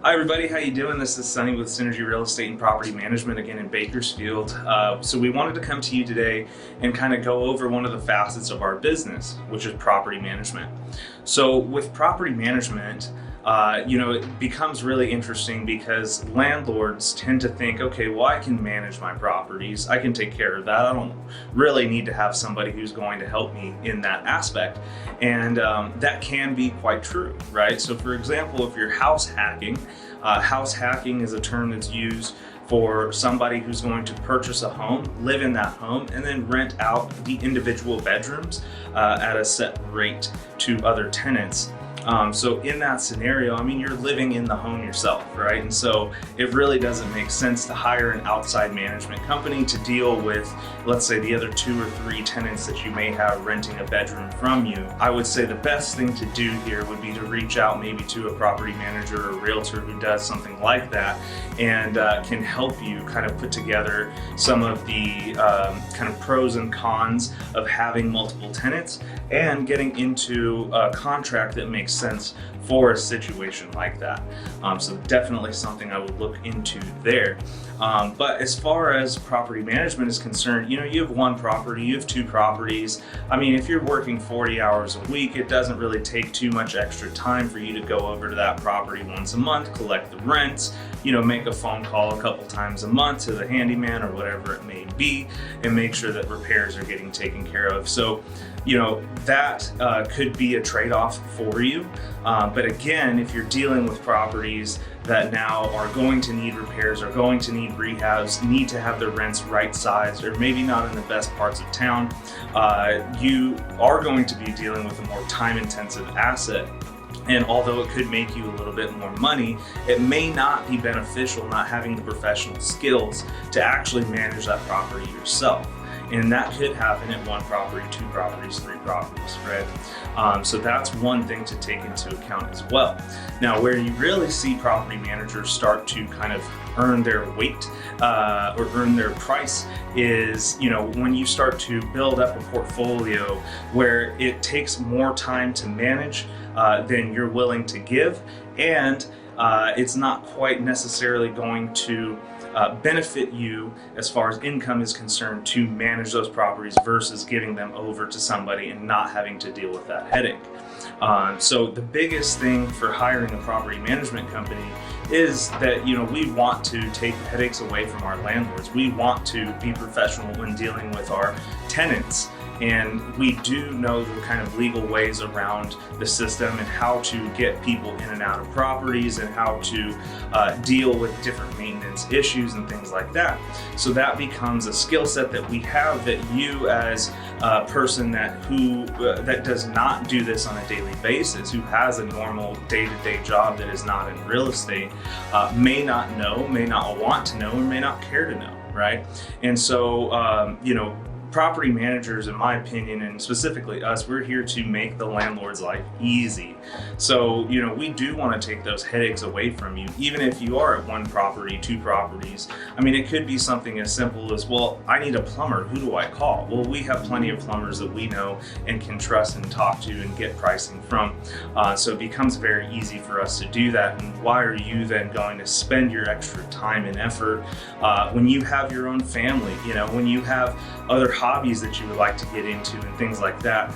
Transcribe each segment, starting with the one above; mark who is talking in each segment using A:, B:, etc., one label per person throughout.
A: Hi everybody, how you doing? This is Sunny with Synergy Real Estate and Property Management again in Bakersfield. So we wanted to come to you today and kind of go over one of the facets of our business, which is property management. So with property management, it becomes really interesting because landlords tend to think, okay, well, I can manage my properties. I can take care of that. I don't really need to have somebody who's going to help me in that aspect. And that can be quite true, right? So for example, if you're house hacking is a term that's used for somebody who's going to purchase a home, live in that home, and then rent out the individual bedrooms at a set rate to other tenants. So in that scenario, I mean, you're living in the home yourself, right? And so it really doesn't make sense to hire an outside management company to deal with, let's say, the other 2 or 3 tenants that you may have renting a bedroom from you. I would say the best thing to do here would be to reach out maybe to a property manager or realtor who does something like that and can help you kind of put together some of the kind of pros and cons of having multiple tenants and getting into a contract that makes sense for a situation like that. So definitely something I would look into there. But as far as property management is concerned, you have 1 property, you have 2 properties. I mean, if you're working 40 hours a week, it doesn't really take too much extra time for you to go over to that property once a month, collect the rents, make a phone call a couple times a month to the handyman or whatever it may be, and make sure that repairs are getting taken care of. So, that could be a trade-off for you. But again, if you're dealing with properties that now are going to need repairs, are going to need rehabs, need to have their rents right-sized, or maybe not in the best parts of town, you are going to be dealing with a more time-intensive asset. And although it could make you a little bit more money, it may not be beneficial not having the professional skills to actually manage that property yourself. And that could happen at 1 property, 2 properties, 3 properties, right? So that's one thing to take into account as well. Now, where you really see property managers start to kind of earn their weight or earn their price is, when you start to build up a portfolio where it takes more time to manage than you're willing to give, and it's not quite necessarily going to benefit you as far as income is concerned to manage those properties versus giving them over to somebody and not having to deal with that headache. So the biggest thing for hiring a property management company is that we want to take the headaches away from our landlords. We want to be professional when dealing with our tenants. And we do know the kind of legal ways around the system and how to get people in and out of properties and how to deal with different maintenance issues and things like that. So that becomes a skill set that we have that you as a person that does not do this on a daily basis, who has a normal day-to-day job that is not in real estate, may not know, may not want to know, or may not care to know, right? And so, property managers, in my opinion, and specifically us, we're here to make the landlord's life easy. So, we do want to take those headaches away from you, even if you are at 1 property, 2 properties. I mean, it could be something as simple as, well, I need a plumber. Who do I call? Well, we have plenty of plumbers that we know and can trust and talk to and get pricing from. So it becomes very easy for us to do that. And why are you then going to spend your extra time and effort when you have your own family, when you have other hobbies that you would like to get into and things like that.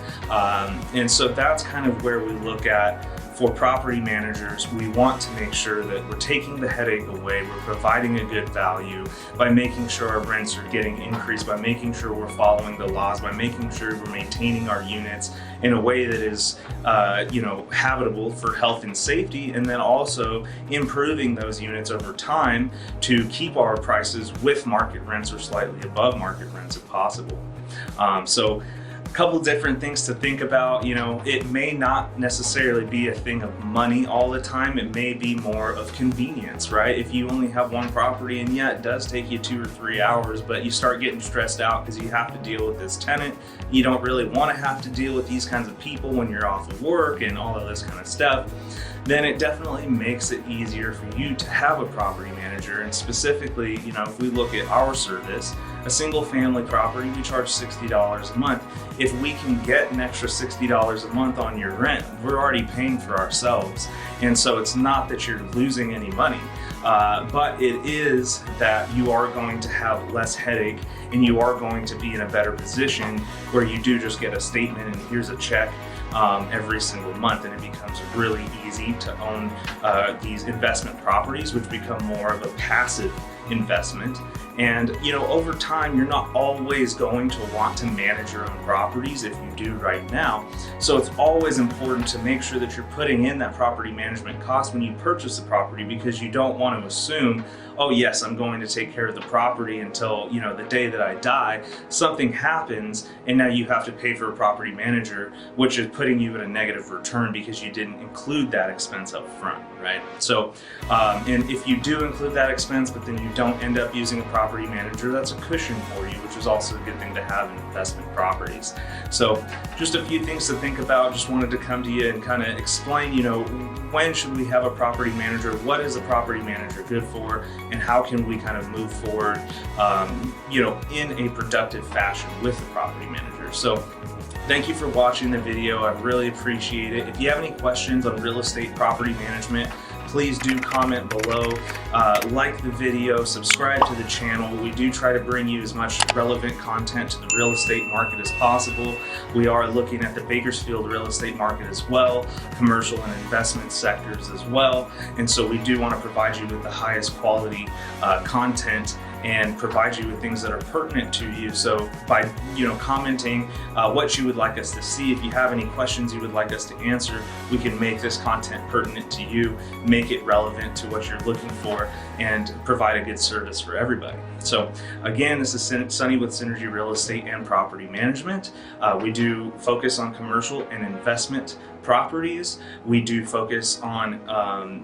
A: And so that's kind of where we look at for property managers. We want to make sure that we're taking the headache away, we're providing a good value by making sure our rents are getting increased, by making sure we're following the laws, by making sure we're maintaining our units in a way that is habitable for health and safety, and then also improving those units over time to keep our prices with market rents or slightly above market rents if possible. So a couple different things to think about. It may not necessarily be a thing of money all the time. It may be more of convenience, right? If you only have 1 property, and yeah, it does take you 2 or 3 hours, but you start getting stressed out because you have to deal with this tenant. You don't really want to have to deal with these kinds of people when you're off of work and all of this kind of stuff. Then it definitely makes it easier for you to have a property manager. And specifically, if we look at our service, A single family property, we charge $60 a month. If we can get an extra $60 a month on your rent, we're already paying for ourselves. And so it's not that you're losing any money, but it is that you are going to have less headache and you are going to be in a better position where you do just get a statement and here's a check every single month, and it becomes really easy to own these investment properties, which become more of a passive investment. And over time, you're not always going to want to manage your own properties if you do right now. So it's always important to make sure that you're putting in that property management cost when you purchase a property, because you don't want to assume, oh yes, I'm going to take care of the property until the day that I die. Something happens and now you have to pay for a property manager, which is putting you at a negative return because you didn't include that expense up front, right? So and if you do include that expense but then you don't end up using a property manager, that's a cushion for you, which is also a good thing to have in investment properties. So just a few things to think about. Just wanted to come to you and kind of explain, when should we have a property manager? What is a property manager good for? And how can we kind of move forward, in a productive fashion with the property manager? So thank you for watching the video. I really appreciate it. If you have any questions on real estate property management, please do comment below, like the video, subscribe to the channel. We do try to bring you as much relevant content to the real estate market as possible. We are looking at the Bakersfield real estate market as well, commercial and investment sectors as well. And so we do want to provide you with the highest quality content and provide you with things that are pertinent to you. So by commenting what you would like us to see, if you have any questions you would like us to answer, we can make this content pertinent to you, make it relevant to what you're looking for, and provide a good service for everybody. So again, this is Sonny with Synergy Real Estate and Property Management. We do focus on commercial and investment properties. We do focus on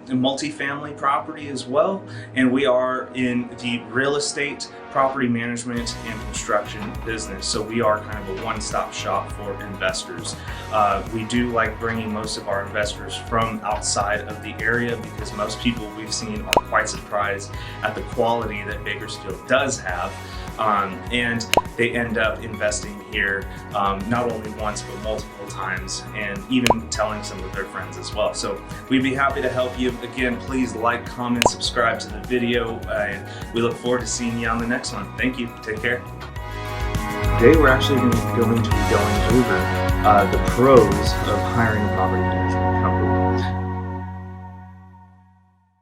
A: multifamily property as well, and we are in the real estate, property management, and construction business. So we are kind of a one-stop shop for investors. We do like bringing most of our investors from outside of the area, because most people we've seen are quite surprised at the quality that Bakersfield does have. And they end up investing here not only once but multiple times, and even telling some of their friends as well. So we'd be happy to help you. Again, please like, comment, subscribe to the video, and we look forward to seeing you on the next one. Thank you. Take care. Today we're actually going to be going over the pros of hiring a property management company.